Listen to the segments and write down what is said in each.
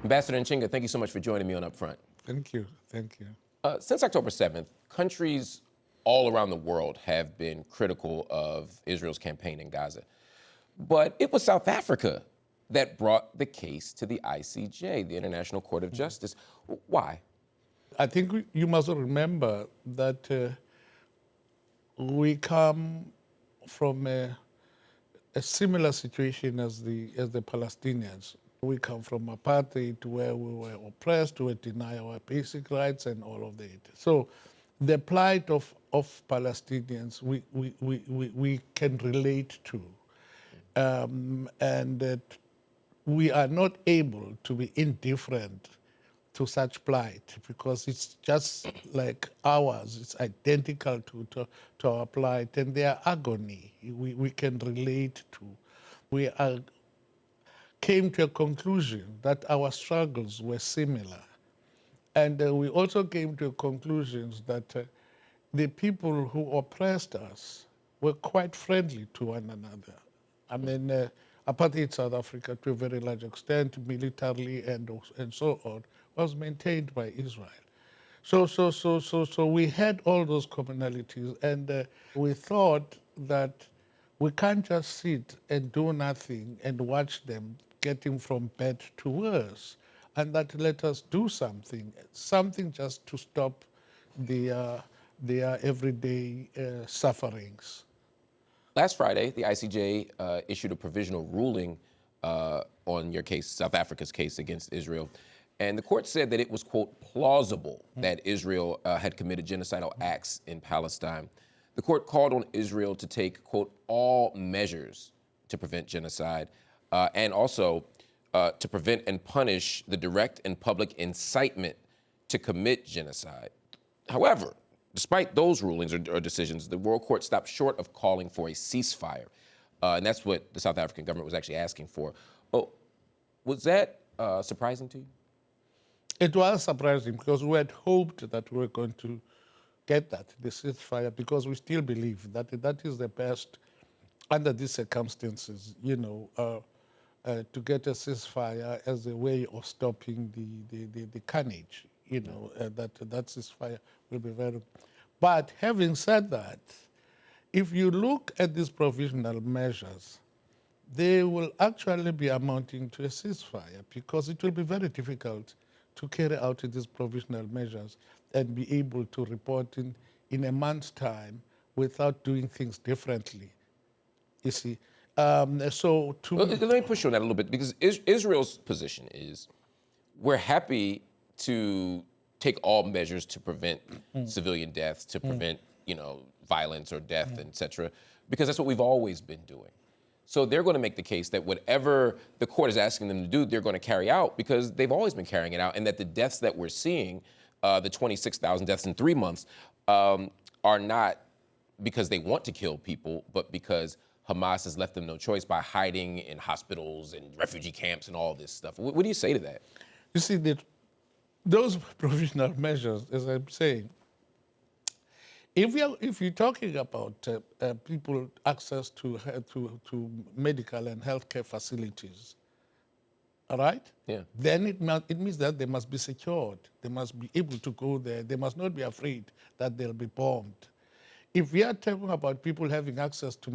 Ambassador Nchinga, thank you so much for joining me on UpFront. Thank you. Thank you. Since October 7th, countries all around the world have been critical of Israel's campaign in Gaza. But it was South Africa that brought the case to the ICJ, the International Court of Justice. Why? I think you must remember that we come from a similar situation as the Palestinians. We come from apartheid, where we were oppressed, we were denied our basic rights and all of that. So the plight of Palestinians we can relate to. And that we are not able to be indifferent to such plight because it's just like ours. It's identical to our plight and their agony we can relate to. We came to a conclusion that our struggles were similar. And we also came to a conclusion that the people who oppressed us were quite friendly to one another. I mean, apartheid South Africa, to a very large extent, militarily and so on, was maintained by Israel. So we had all those commonalities, and we thought that we can't just sit and do nothing and watch them getting from bad to worse, and that let us do something just to stop their everyday sufferings. Last Friday, the ICJ issued a provisional ruling on your case, South Africa's case against Israel. And the court said that it was, quote, plausible that Israel had committed genocidal acts in Palestine. The court called on Israel to take, quote, all measures to prevent genocide and also to prevent and punish the direct and public incitement to commit genocide. However, despite those rulings or decisions, the World Court stopped short of calling for a ceasefire. And that's what the South African government was actually asking for. Oh, was that surprising to you? It was surprising because we had hoped that we were going to get the ceasefire, because we still believe that that is the best under these circumstances, to get a ceasefire as a way of stopping the carnage, that ceasefire will be very... But having said that, if you look at these provisional measures, they will actually be amounting to a ceasefire, because it will be very difficult to carry out these provisional measures and be able to report in a month's time without doing things differently. You see, let me push you on that a little bit, because Israel's position is we're happy to take all measures to prevent civilian deaths, to prevent, violence or death, et cetera, because that's what we've always been doing. So they're going to make the case that whatever the court is asking them to do, they're going to carry out, because they've always been carrying it out, and that the deaths that we're seeing, the 26,000 deaths in 3 months, are not because they want to kill people, but because Hamas has left them no choice by hiding in hospitals and refugee camps and all this stuff. What do you say to that? You see, those provisional measures, as I'm saying, if you're talking about people access to medical and healthcare facilities, all right? Yeah. Then it means that they must be secured. They must be able to go there. They must not be afraid that they'll be bombed. If we are talking about people having access to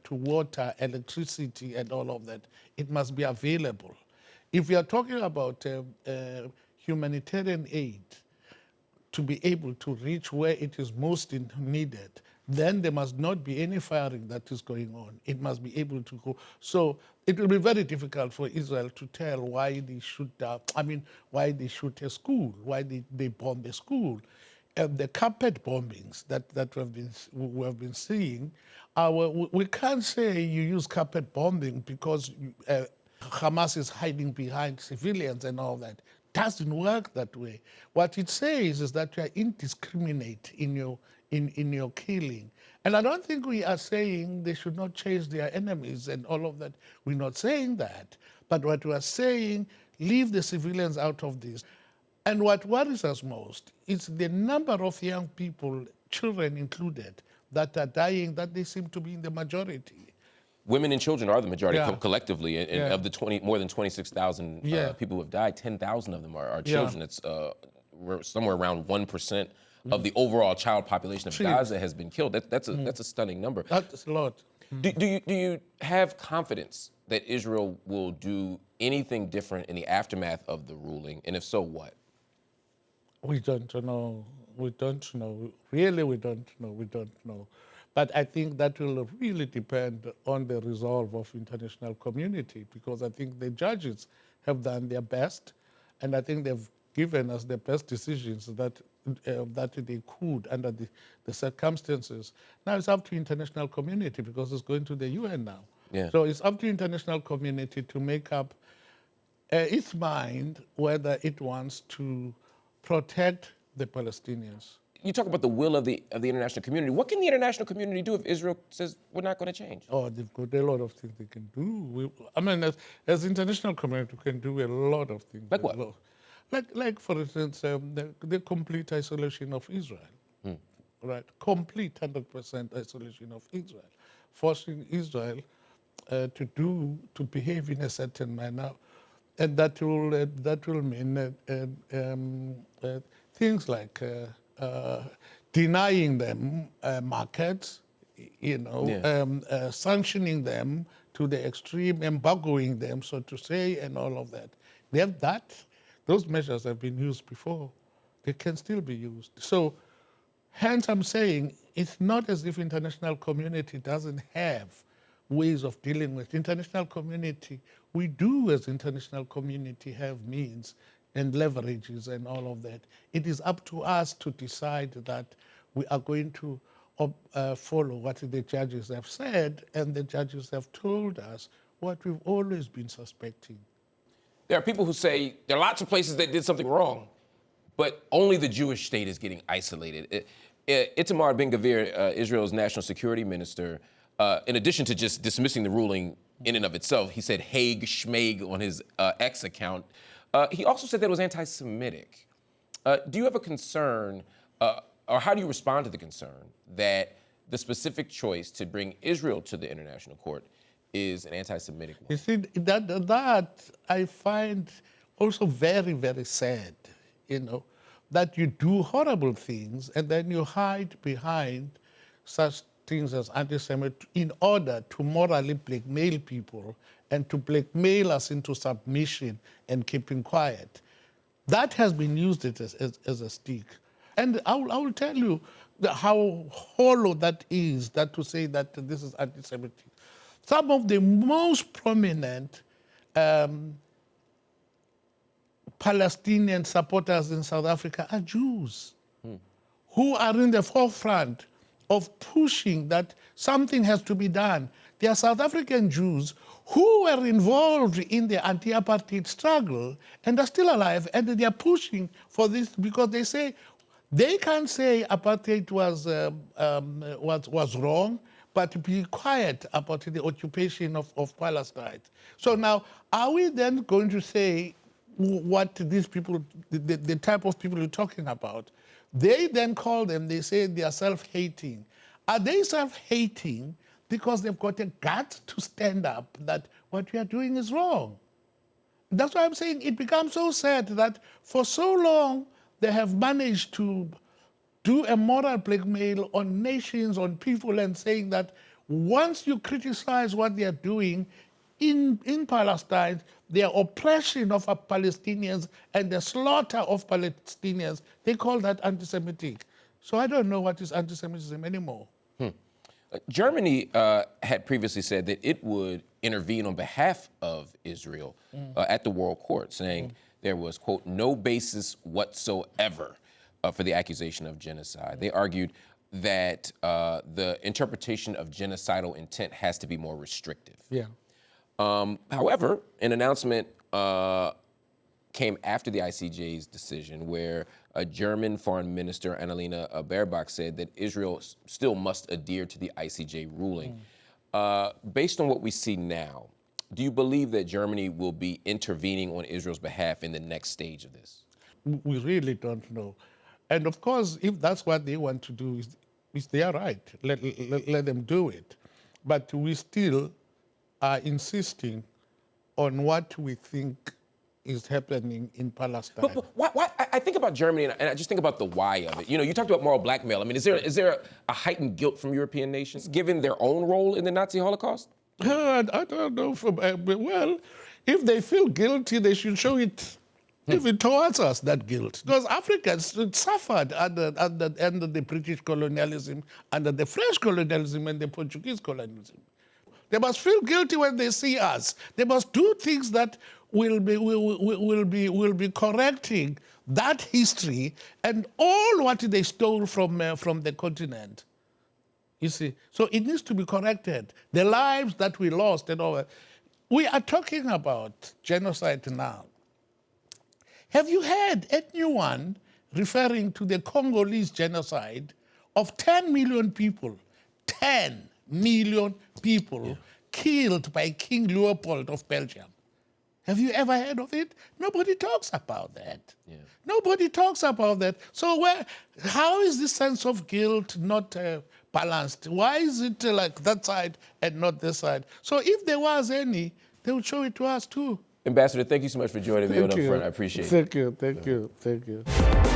water, electricity, and all of that, it must be available. If we are talking about humanitarian aid, to be able to reach where it is most needed, then there must not be any firing that is going on. It must be able to go. So it will be very difficult for Israel to tell why they shoot, why they shoot a school, why they bomb a school. The carpet bombings that we have been seeing, we can't say you use carpet bombing because Hamas is hiding behind civilians and all that. Doesn't work that way. What it says is that you are indiscriminate in your killing. And I don't think we are saying they should not chase their enemies and all of that. We're not saying that. But what we are saying, leave the civilians out of this. And what worries us most is the number of young people, children included, that are dying, that they seem to be in the majority. women and children are the majority Yeah. collectively, and Yeah. of the more than 26,000 Yeah. people who have died, 10,000 of them are Yeah. children. It's we're somewhere around 1% of the overall child population of Gaza has been killed. That's a stunning number. That's a lot. Do you have confidence that Israel will do anything different in the aftermath of the ruling, and if so, what? We don't know. We don't know. Really, we don't know. We don't know. But I think that will really depend on the resolve of international community, because I think the judges have done their best, and I think they've given us the best decisions that they could under the circumstances. Now it's up to international community, because it's going to the UN now. Yeah. So it's up to international community to make up its mind whether it wants to protect the Palestinians. You talk about the will of the international community. What can the international community do if Israel says we're not going to change? Oh, they've got a lot of things they can do. As international community, we can do a lot of things. Like what? Like for instance, the complete isolation of Israel. Right, complete 100% isolation of Israel, forcing Israel to behave in a certain manner, and that will mean things like denying them markets, sanctioning them to the extreme, embargoing them, so to say, and all of that. Those measures have been used before. They can still be used. So, hence I'm saying it's not as if international community doesn't have ways of dealing with. International community, we do as international community have means and leverages and all of that. It is up to us to decide that we are going to follow what the judges have said, and the judges have told us what we've always been suspecting. There are people who say there are lots of places that did something wrong, but only the Jewish state is getting isolated. Itamar Ben-Gvir, Israel's national security minister, in addition to just dismissing the ruling in and of itself, he said Haig Schmeig on his X account. He also said that it was anti-Semitic. Do you have a concern, or how do you respond to the concern that the specific choice to bring Israel to the International Court is an anti-Semitic one? You see, that I find also very, very sad, that you do horrible things and then you hide behind such things as anti-Semitic in order to morally blackmail people and to blackmail us into submission and keeping quiet. That has been used as a stick. And I will tell you how hollow that is, that to say that this is anti-Semitic. Some of the most prominent Palestinian supporters in South Africa are Jews who are in the forefront of pushing that something has to be done. They are South African Jews who were involved in the anti-apartheid struggle and are still alive, and they are pushing for this because they say they can't say apartheid was wrong, but be quiet about the occupation of Palestine. So now, are we then going to say what these people, the type of people you're talking about, they then call them, they say they are self-hating. Are they self-hating because they've got a gut to stand up that what we are doing is wrong? That's why I'm saying it becomes so sad that for so long they have managed to do a moral blackmail on nations, on people, and saying that once you criticize what they are doing in Palestine, their oppression of Palestinians and the slaughter of Palestinians, they call that anti-Semitic. So I don't know what is anti-Semitism anymore. Germany had previously said that it would intervene on behalf of Israel at the World Court, saying there was, quote, no basis whatsoever for the accusation of genocide. They argued that the interpretation of genocidal intent has to be more restrictive. Yeah. However, an announcement came after the ICJ's decision where a German foreign minister, Annalena Baerbock, said that Israel still must adhere to the ICJ ruling. Based on what we see now, do you believe that Germany will be intervening on Israel's behalf in the next stage of this? We really don't know. And of course, if that's what they want to do, is they are right. Let them do it. But we still are insisting on what we think is happening in Palestine. But why? I think about Germany, and I just think about the why of it. You know, you talked about moral blackmail. I mean, is there a heightened guilt from European nations given their own role in the Nazi Holocaust? I don't know. Well, if they feel guilty, they should show it even towards us, that guilt. Because Africans suffered under the British colonialism, under the French colonialism and the Portuguese colonialism. They must feel guilty when they see us. They must do things that will be correcting that history and all what they stole from the continent. You see, so it needs to be corrected. The lives that we lost and all that. We are talking about genocide now. Have you heard anyone referring to the Congolese genocide of 10 million people? 10 million people killed by King Leopold of Belgium. Have you ever heard of it? Nobody talks about that. Yeah. Nobody talks about that. So how is this sense of guilt not balanced? Why is it like that side and not this side? So if there was any, they would show it to us too. Ambassador, thank you so much for joining me on UpFront. I appreciate it. Thank you.